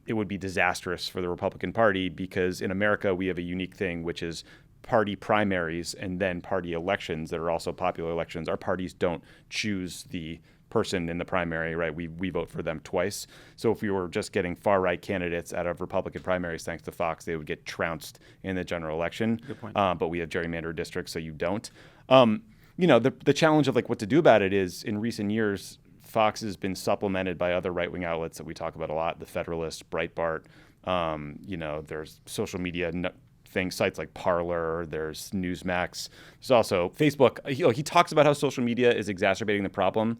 it would be disastrous for the Republican Party because in America, we have a unique thing, which is party primaries and then party elections that are also popular elections. Our parties don't choose the person in the primary, right? We vote for them twice. So if we were just getting far-right candidates out of Republican primaries, thanks to Fox, they would get trounced in the general election. Good point. But we have gerrymandered districts, so you don't. The challenge of what to do about it is in recent years, Fox has been supplemented by other right-wing outlets that we talk about a lot, The Federalist, Breitbart. There's social media things, sites like Parler, there's Newsmax. There's also Facebook. He talks about how social media is exacerbating the problem,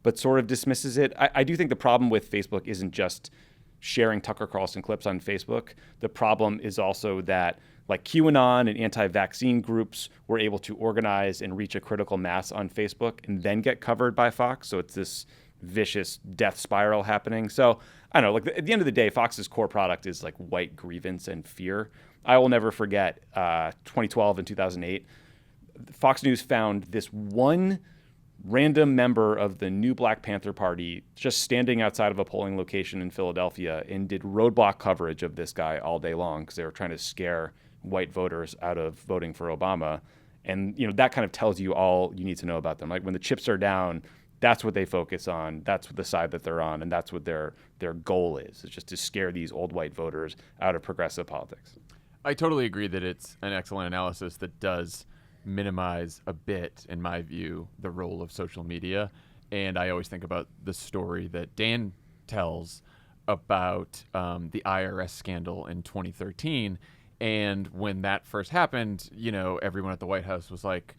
but sort of dismisses it. I do think the problem with Facebook isn't just sharing Tucker Carlson clips on Facebook. The problem is also that QAnon and anti-vaccine groups were able to organize and reach a critical mass on Facebook and then get covered by Fox. So it's this vicious death spiral happening. So I don't know, at the end of the day, Fox's core product is white grievance and fear. I will never forget 2012 and 2008. Fox News found this one random member of the new Black Panther Party just standing outside of a polling location in Philadelphia and did roadblock coverage of this guy all day long because they were trying to scare white voters out of voting for Obama. And, that kind of tells you all you need to know about them. When the chips are down, that's what they focus on. That's the side that they're on. And that's what their goal is just to scare these old white voters out of progressive politics. I totally agree that it's an excellent analysis that does minimize a bit, in my view, the role of social media. And I always think about the story that Dan tells about the IRS scandal in 2013. And when that first happened, everyone at the White House was like,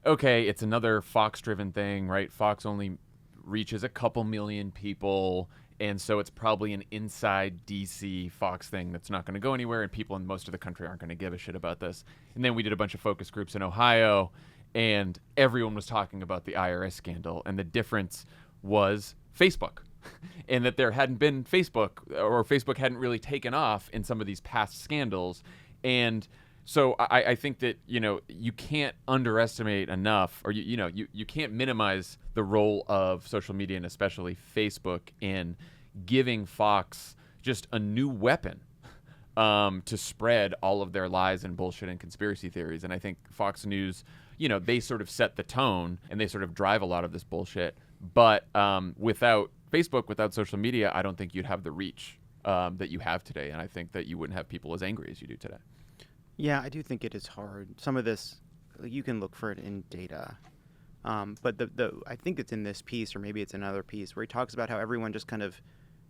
okay, it's another Fox-driven thing, right? Fox only reaches a couple million people. And so it's probably an inside DC Fox thing that's not going to go anywhere, and people in most of the country aren't going to give a shit about this. And then we did a bunch of focus groups in Ohio, and everyone was talking about the IRS scandal, and the difference was Facebook, and that there hadn't been Facebook, or Facebook hadn't really taken off in some of these past scandals. And so I think that, you can't underestimate enough, or, you can't minimize the role of social media, and especially Facebook, in giving Fox just a new weapon to spread all of their lies and bullshit and conspiracy theories. And I think Fox News, they sort of set the tone and they sort of drive a lot of this bullshit. But without Facebook, without social media, I don't think you'd have the reach that you have today. And I think that you wouldn't have people as angry as you do today. Yeah, I do think it is hard. Some of this, you can look for it in data. But I think it's in this piece, or maybe it's another piece, where he talks about how everyone just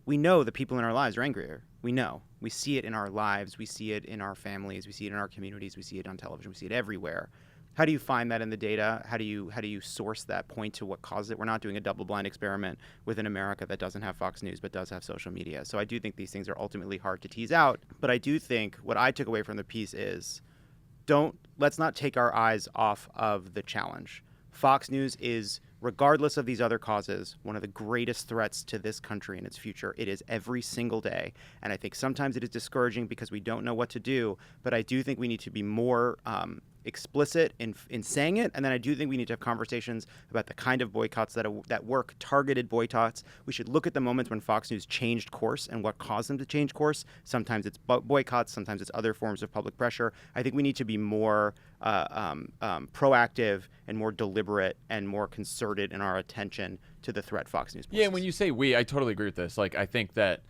we know the people in our lives are angrier. We know. We see it in our lives. We see it in our families. We see it in our communities. We see it on television. We see it everywhere. How do you find that in the data? How do you source that, point to what caused it? We're not doing a double-blind experiment within America that doesn't have Fox News but does have social media. So I do think these things are ultimately hard to tease out. But I do think what I took away from the piece is let's not take our eyes off of the challenge. Fox News is, regardless of these other causes, one of the greatest threats to this country and its future. It is every single day. And I think sometimes it is discouraging because we don't know what to do. But I do think we need to be more explicit in saying it, and then I do think we need to have conversations about the kind of boycotts that work, targeted boycotts. We should look at the moments when Fox News changed course and what caused them to change course. Sometimes it's boycotts, sometimes it's other forms of public pressure. I think we need to be more proactive and more deliberate and more concerted in our attention to the threat Fox News poses. Yeah, when you say we, I totally agree with this. Like, I think that,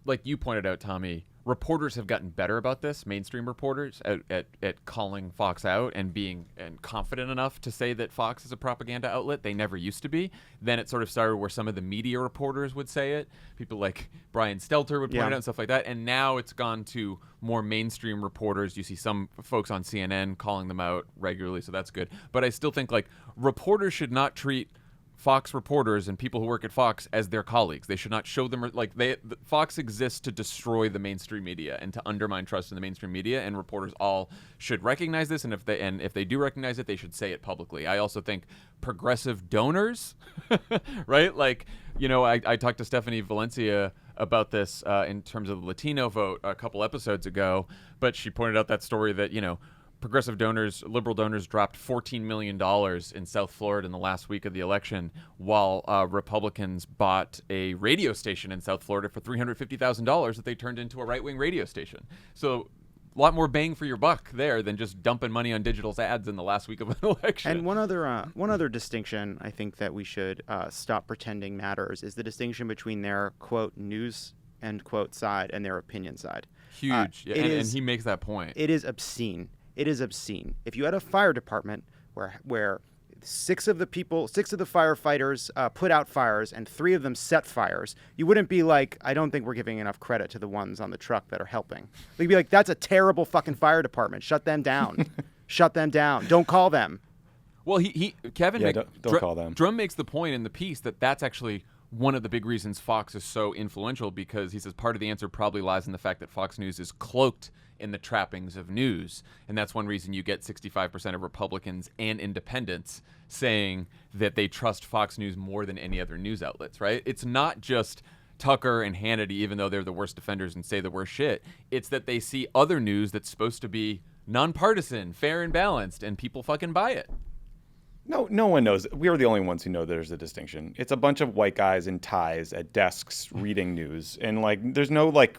like you pointed out, Tommy, reporters have gotten better about this, mainstream reporters, at calling Fox out and being confident enough to say that Fox is a propaganda outlet. They never used to be. Then it sort of started where some of the media reporters would say it. People like Brian Stelter would point it out and stuff like that. And now it's gone to more mainstream reporters. You see some folks on CNN calling them out regularly, so that's good. But I still think, like, reporters should not treat Fox reporters and people who work at Fox as their colleagues. They should not show them, like, Fox exists to destroy the mainstream media and to undermine trust in the mainstream media, and reporters all should recognize this, and if they do recognize it, they should say it publicly. I also think progressive donors, right? Like, you know, I talked to Stephanie Valencia about this in terms of the Latino vote a couple episodes ago, but she pointed out that story that, you know, progressive donors, liberal donors, dropped $14 million in South Florida in the last week of the election, while Republicans bought a radio station in South Florida for $350,000 that they turned into a right-wing radio station. So a lot more bang for your buck there than just dumping money on digital ads in the last week of an election. And one other distinction I think that we should stop pretending matters is the distinction between their, quote, news, end quote, side and their opinion side. Huge. And he makes that point. It is obscene. It is obscene. If you had a fire department where six of the firefighters put out fires and 3 of them set fires, you wouldn't be like, I don't think we're giving enough credit to the ones on the truck that are helping. You'd be like, that's a terrible fucking fire department. Shut them down. Shut them down. Don't call them. Well, Kevin, don't call them. Drum makes the point in the piece that that's actually one of the big reasons Fox is so influential, because he says part of the answer probably lies in the fact that Fox News is cloaked in the trappings of news. And that's one reason you get 65% of Republicans and independents saying that they trust Fox News more than any other news outlets, right? It's not just Tucker and Hannity, even though they're the worst defenders and say the worst shit. It's that they see other news that's supposed to be nonpartisan, fair and balanced, and people fucking buy it. No one knows. We are the only ones who know there's a distinction. It's a bunch of white guys in ties at desks reading news. And, like, there's no, like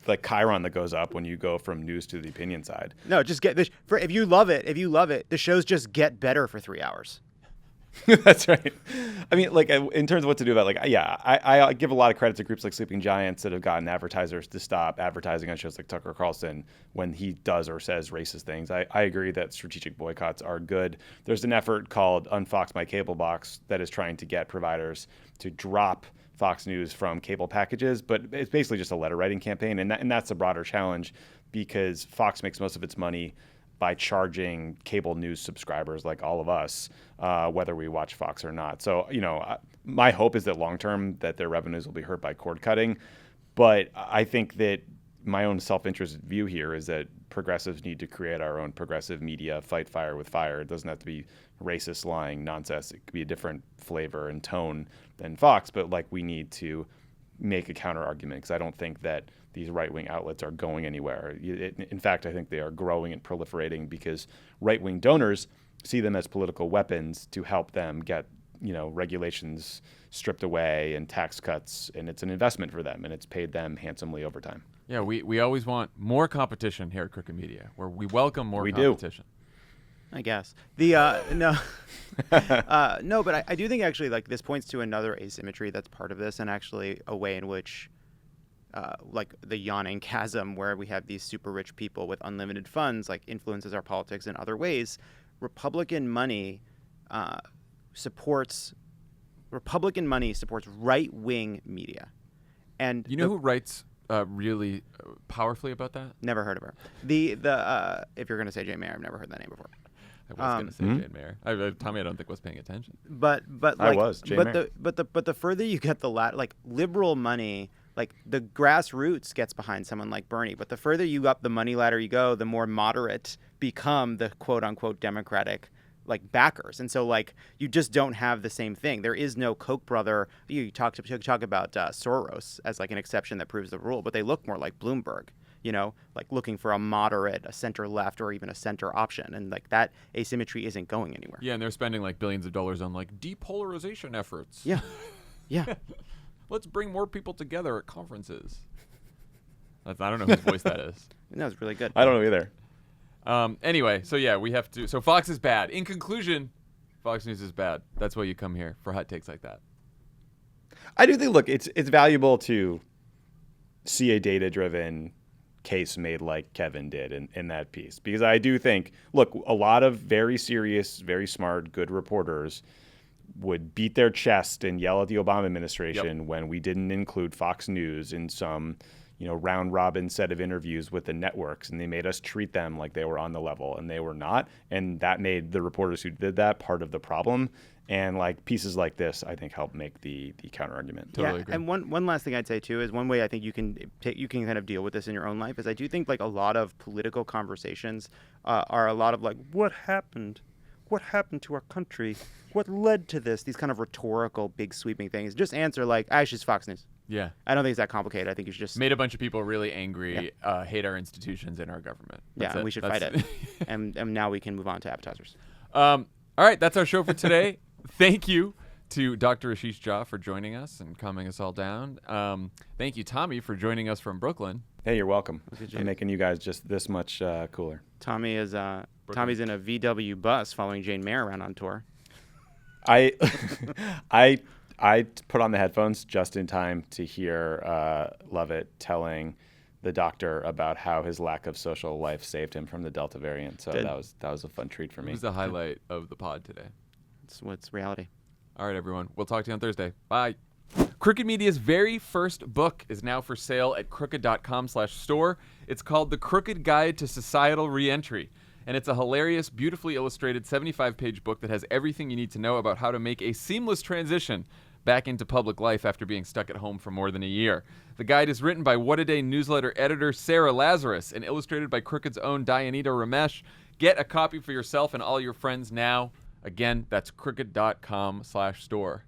chyron that goes up when you go from news to the opinion side. No, just get this. If you love it, the shows just get better for 3 hours. That's right. I mean, like, in terms of what to do about, like, yeah, I give a lot of credit to groups like Sleeping Giants that have gotten advertisers to stop advertising on shows like Tucker Carlson when he does or says racist things. I agree that strategic boycotts are good. There's an effort called Unfox My Cable Box that is trying to get providers to drop Fox News from cable packages, but it's basically just a letter writing campaign, and that's a broader challenge because Fox makes most of its money by charging cable news subscribers like all of us, whether we watch Fox or not. So, you know, my hope is that long term that their revenues will be hurt by cord cutting, but I think that my own self-interest view here is that progressives need to create our own progressive media, fight fire with fire. It doesn't have to be racist, lying nonsense. It could be a different flavor and tone than Fox, but, like, we need to make a counter argument because I don't think that these right-wing outlets are going anywhere. In fact, I think they are growing and proliferating because right-wing donors see them as political weapons to help them get, you know, regulations stripped away and tax cuts, and it's an investment for them, and it's paid them handsomely over time. Yeah, we always want more competition here at Crooked Media, where we welcome more we competition. I guess. No, but I do think actually, like, this points to another asymmetry that's part of this, and actually a way in which, like, the yawning chasm where we have these super rich people with unlimited funds, like, influences our politics in other ways. Republican money supports right-wing media, and you know who writes really powerfully about that? Never heard of her. If you're going to say Jane Mayer, I've never heard that name before. I was going to say Jane Mayer. Tommy, I don't think was paying attention. But like, I was Jane Mayer. But the further you get like liberal money, like the grassroots gets behind someone like Bernie. But the further you up the money ladder you go, the more moderate become the quote unquote Democratic like backers. And so like you just don't have the same thing. There is no Koch brother. You talk about Soros as like an exception that proves the rule, but they look more like Bloomberg. like looking for a moderate, a center left, or even a center option. And like that asymmetry isn't going anywhere. Yeah, and they're spending like billions of dollars on like depolarization efforts. Yeah. Yeah. Let's bring more people together at conferences. I don't know whose voice that is. That was really good. I don't know either. Anyway, so yeah, we have to. So Fox is bad. In conclusion, Fox News is bad. That's why you come here, for hot takes like that. I do think, look, it's valuable to see a data-driven case made like Kevin did in that piece. Because I do think, look, a lot of very serious, very smart, good reporters would beat their chest and yell at the Obama administration when we didn't include Fox News in some, round robin set of interviews with the networks, and they made us treat them like they were on the level, and they were not. And that made the reporters who did that part of the problem. And like pieces like this, I think, help make the counter argument. Totally agree. And one last thing I'd say too is one way I think you can kind of deal with this in your own life is I do think like a lot of political conversations are a lot of like, what happened to our country, what led to this, these kind of rhetorical, big sweeping things. Just answer like, it's just Fox News. Yeah. I don't think it's that complicated. I think you should just made a bunch of people really angry, hate our institutions and our government. And we should fight it. and now we can move on to appetizers. All right, that's our show for today. Thank you to Dr. Ashish Jha for joining us and calming us all down. Thank you, Tommy, for joining us from Brooklyn. Hey, you're welcome. I'm making you guys just this much cooler. Tommy's in a VW bus following Jane Mayer around on tour. I put on the headphones just in time to hear Lovett telling the doctor about how his lack of social life saved him from the Delta variant. So that was a fun treat for me. It was the highlight of the pod today. It's what's reality. All right, everyone. We'll talk to you on Thursday. Bye. Crooked Media's very first book is now for sale at crooked.com/store. It's called The Crooked Guide to Societal Reentry. And it's a hilarious, beautifully illustrated 75-page book that has everything you need to know about how to make a seamless transition back into public life after being stuck at home for more than a year. The guide is written by What A Day newsletter editor Sarah Lazarus and illustrated by Crooked's own Dianita Ramesh. Get a copy for yourself and all your friends now. Again, that's crooked.com/store.